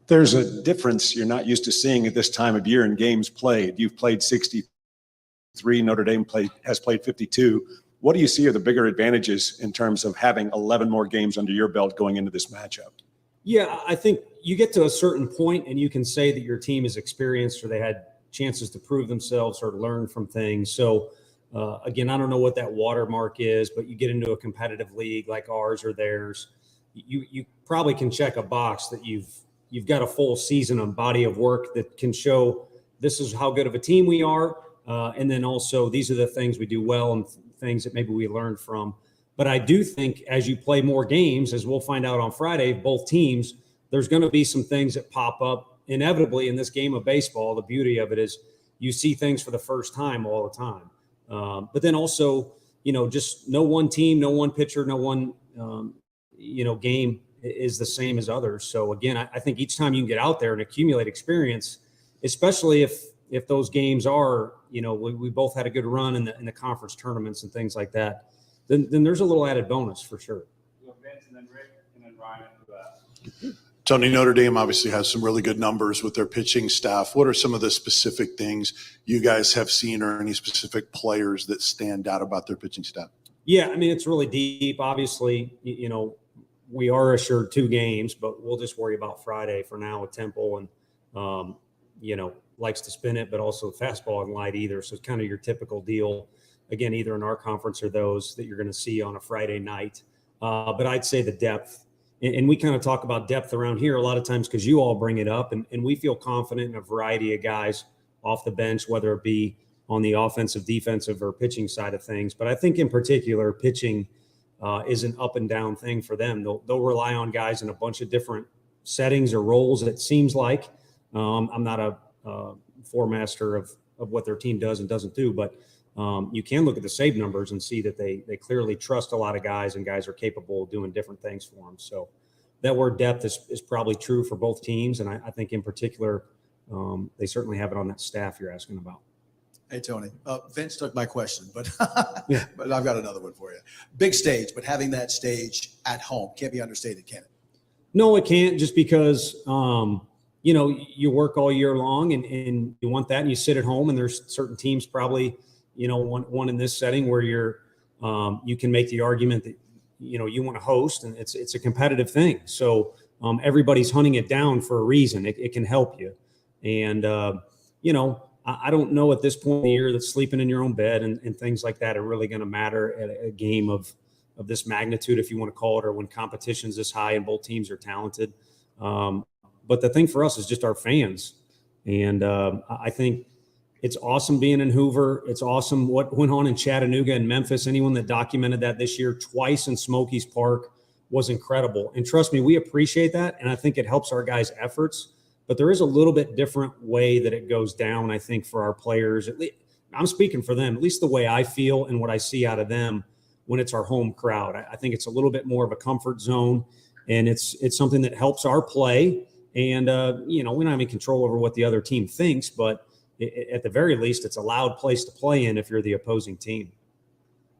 There's a difference you're not used to seeing at this time of year in games played. You've played 63. Notre Dame has played 52. What do you see are the bigger advantages in terms of having 11 more games under your belt going into this matchup? Yeah, I think you get to a certain point and you can say that your team is experienced or they had chances to prove themselves or learn from things. So, again, I don't know what that watermark is, but you get into a competitive league like ours or theirs, you probably can check a box that you've got a full season on body of work that can show this is how good of a team we are. And then also these are the things we do well and things that maybe we learned from. But I do think as you play more games, as we'll find out on Friday, both teams, there's going to be some things that pop up inevitably in this game of baseball. The beauty of it is you see things for the first time all the time. But then also, just no one team, no one pitcher, no one, game is the same as others. So again, I think each time you can get out there and accumulate experience, especially if those games are, we both had a good run in the conference tournaments and things like that, then there's a little added bonus for sure. Vince and then Rick and then Ryan after that. Tony, Notre Dame obviously has some really good numbers with their pitching staff. What are some of the specific things you guys have seen or any specific players that stand out about their pitching staff? Yeah, I mean, it's really deep. Obviously, we are assured 2 games, but we'll just worry about Friday for now with Temple and, likes to spin it, but also fastball and light either. So it's kind of your typical deal, again, either in our conference or those that you're going to see on a Friday night. But I'd say the depth, and we kind of talk about depth around here a lot of times because you all bring it up, and we feel confident in a variety of guys off the bench, whether it be on the offensive, defensive, or pitching side of things. But I think in particular, pitching is an up and down thing for them. They'll rely on guys in a bunch of different settings or roles, it seems like. I'm not a foremaster of what their team does and doesn't do, but you can look at the save numbers and see that they clearly trust a lot of guys and guys are capable of doing different things for them. So that word depth is probably true for both teams. And I think in particular, they certainly have it on that staff you're asking about. Hey, Tony, Vince took my question, but Yeah. but I've got another one for you. Big stage, but having that stage at home can't be understated, can it? No, it can't, just because, you work all year long and you want that and you sit at home, and there's certain teams probably, one in this setting where you can make the argument that, you want to host, and it's a competitive thing. So everybody's hunting it down for a reason. It can help you. And, I don't know at this point in the year that sleeping in your own bed and things like that are really going to matter at a game of this magnitude, if you want to call it, or when competition's this high and both teams are talented. But the thing for us is just our fans. And I think it's awesome being in Hoover. It's awesome what went on in Chattanooga and Memphis. Anyone that documented that this year twice in Smokies Park was incredible. And trust me, we appreciate that. And I think it helps our guys' efforts. But there is a little bit different way that it goes down, I think, for our players. At least, I'm speaking for them, at least the way I feel and what I see out of them when it's our home crowd. I think it's a little bit more of a comfort zone, and it's something that helps our play. And, we don't have any control over what the other team thinks, but at the very least, it's a loud place to play in if you're the opposing team.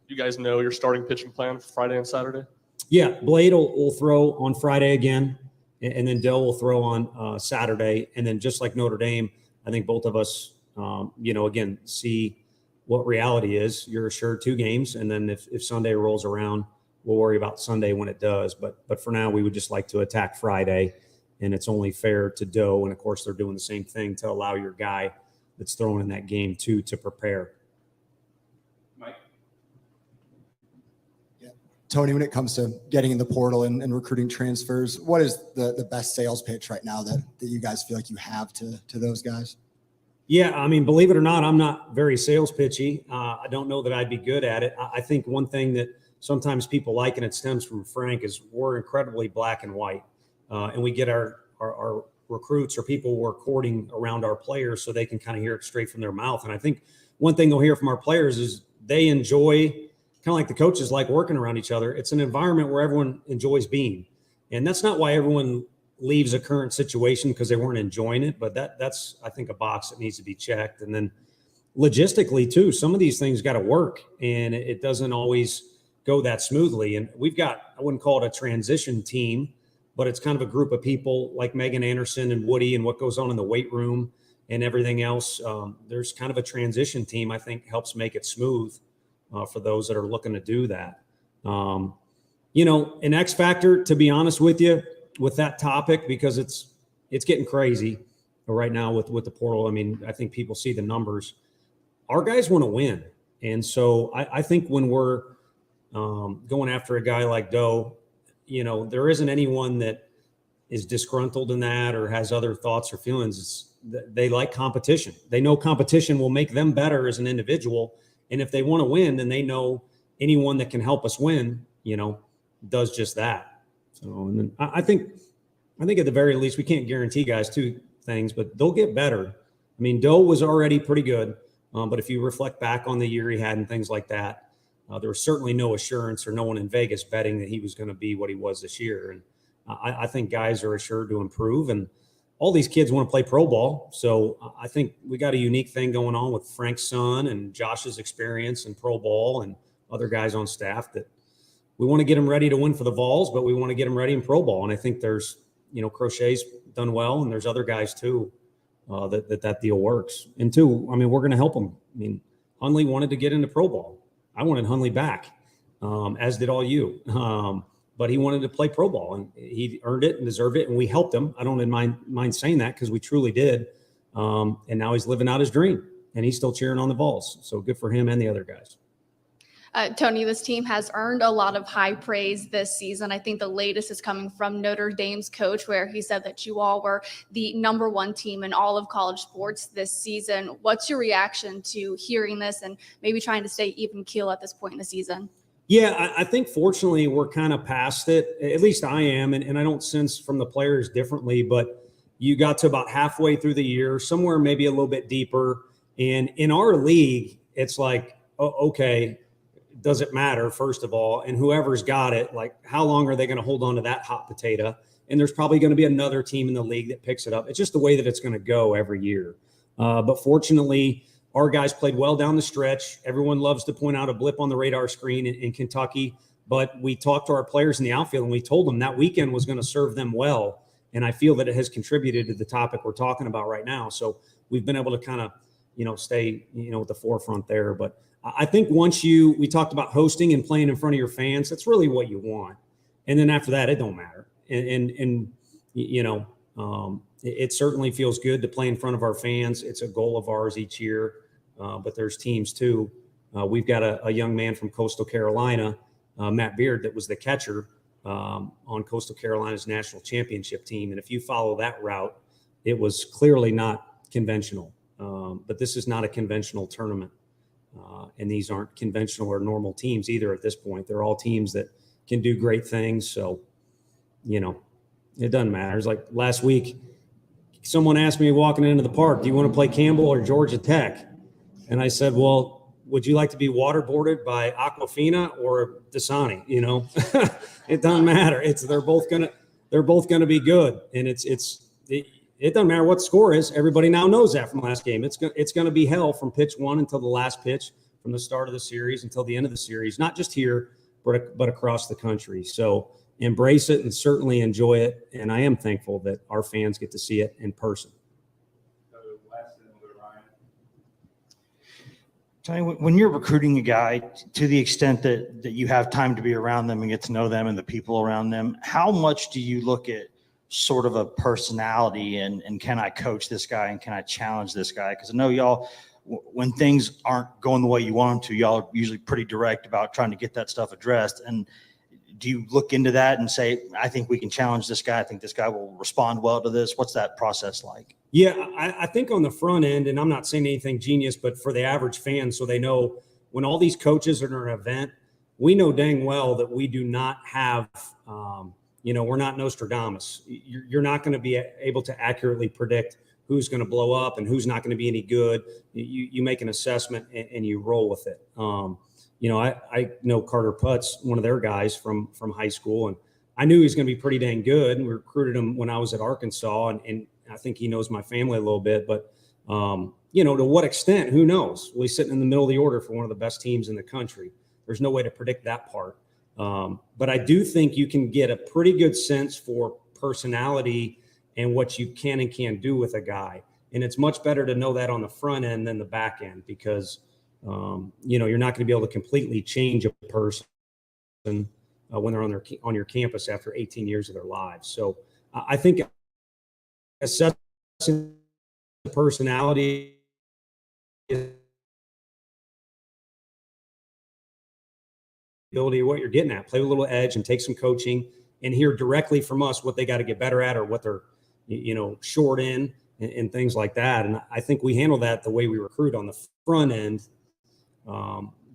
You guys know your starting pitching plan for Friday and Saturday? Yeah, Blade will throw on Friday again. And then Dell will throw on Saturday. And then just like Notre Dame, I think both of us, again, see what reality is. You're assured 2 games. And then if Sunday rolls around, we'll worry about Sunday when it does. But for now, we would just like to attack Friday. And it's only fair to Doe. And, of course, they're doing the same thing to allow your guy that's throwing in that game, too, to prepare. Mike? Tony, when it comes to getting in the portal and recruiting transfers, what is the best sales pitch right now that you guys feel like you have to those guys? Yeah, I mean, believe it or not, I'm not very sales pitchy. I don't know that I'd be good at it. I think one thing that sometimes people like, and it stems from Frank, is we're incredibly black and white. And we get our recruits or people we're courting around our players so they can kind of hear it straight from their mouth. And I think one thing they'll hear from our players is they enjoy, kind of like the coaches like working around each other. It's an environment where everyone enjoys being. And that's not why everyone leaves a current situation because they weren't enjoying it. But that's, I think, a box that needs to be checked. And then logistically, too, some of these things got to work. And it doesn't always go that smoothly. And we've got, I wouldn't call it a transition team, but it's kind of a group of people like Megan Anderson and Woody and what goes on in the weight room and everything else. There's kind of a transition team, I think, helps make it smooth for those that are looking to do that. An X factor, to be honest with you, with that topic, because it's getting crazy right now with the portal. I mean, I think people see the numbers. Our guys want to win. And so I think when we're going after a guy like Doe, there isn't anyone that is disgruntled in that or has other thoughts or feelings. They like competition. They know competition will make them better as an individual. And if they want to win, then they know anyone that can help us win, does just that. So, and then I think at the very least, we can't guarantee guys two things, but they'll get better. I mean, Doe was already pretty good. But if you reflect back on the year he had and things like that, there was certainly no assurance or no one in Vegas betting that he was going to be what he was this year. And I think guys are assured to improve, and all these kids want to play pro ball. So I think we got a unique thing going on with Frank's son and Josh's experience in pro ball and other guys on staff that we want to get them ready to win for the Vols, but we want to get them ready in pro ball. And I think there's, Crochet's done well, and there's other guys too that deal works. And two, I mean, we're going to help them. I mean, Hundley wanted to get into pro ball. I wanted Hundley back, as did all you. But he wanted to play pro ball, and he earned it and deserved it, and we helped him. I don't mind saying that because we truly did. And now he's living out his dream, and he's still cheering on the Vols. So good for him and the other guys. Tony, this team has earned a lot of high praise this season. I think the latest is coming from Notre Dame's coach, where he said that you all were the #1 team in all of college sports this season. What's your reaction to hearing this and maybe trying to stay even keel at this point in the season? Yeah, I think fortunately we're kind of past it. At least I am, and I don't sense from the players differently, but you got to about halfway through the year, somewhere maybe a little bit deeper. And in our league, it's like, okay, does it matter, first of all? And whoever's got it, like, how long are they going to hold on to that hot potato? And there's probably going to be another team in the league that picks it up. It's just the way that it's going to go every year. But fortunately, our guys played well down the stretch. Everyone loves to point out a blip on the radar screen in Kentucky. But we talked to our players in the outfield, and we told them that weekend was going to serve them well. And I feel that it has contributed to the topic we're talking about right now. So we've been able to kind of, stay, at the forefront there. But I think once we talked about hosting and playing in front of your fans, that's really what you want. And then after that, it don't matter. It certainly feels good to play in front of our fans. It's a goal of ours each year. But there's teams too. We've got a young man from Coastal Carolina, Matt Beard, that was the catcher on Coastal Carolina's national championship team. And if you follow that route, it was clearly not conventional. But this is not a conventional tournament. And these aren't conventional or normal teams either at this point. They're all teams that can do great things. So, it doesn't matter. It's like last week, someone asked me walking into the park, do you want to play Campbell or Georgia Tech? And I said, well, would you like to be waterboarded by Aquafina or Dasani? It doesn't matter. They're both gonna be good. And it doesn't matter what the score is. Everybody now knows that from last game. It's going to be hell from pitch one until the last pitch, from the start of the series until the end of the series, not just here, but across the country. So embrace it and certainly enjoy it. And I am thankful that our fans get to see it in person. Tony, when you're recruiting a guy, to the extent that you have time to be around them and get to know them and the people around them, how much do you look at sort of a personality and can I coach this guy and can I challenge this guy? Because I know y'all, when things aren't going the way you want them to, y'all are usually pretty direct about trying to get that stuff addressed. And do you look into that and say, I think we can challenge this guy. I think this guy will respond well to this. What's that process like? Yeah, I think on the front end, and I'm not saying anything genius, but for the average fan, so they know when all these coaches are in an event, we know dang well that we do not have, we're not Nostradamus. You're not going to be able to accurately predict who's going to blow up and who's not going to be any good. You make an assessment and you roll with it. I know Carter Putz, one of their guys from high school, and I knew he was going to be pretty dang good. And we recruited him when I was at Arkansas, and I think he knows my family a little bit. But, to what extent, who knows? Well, he's sitting in the middle of the order for one of the best teams in the country. There's no way to predict that part. But I do think you can get a pretty good sense for personality and what you can and can't do with a guy. And it's much better to know that on the front end than the back end, because, you're not going to be able to completely change a person when they're on your campus after 18 years of their lives. So I think assessing the personality ability, what you're getting at, play with a little edge and take some coaching and hear directly from us what they got to get better at, or what they're, short in, and things like that. And I think we handle that the way we recruit on the front end,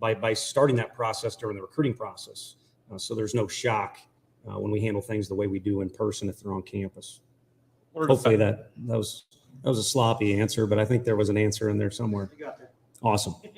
by starting that process during the recruiting process. So there's no shock when we handle things the way we do in person if they're on campus. Hopefully that was a sloppy answer, but I think there was an answer in there somewhere. Awesome.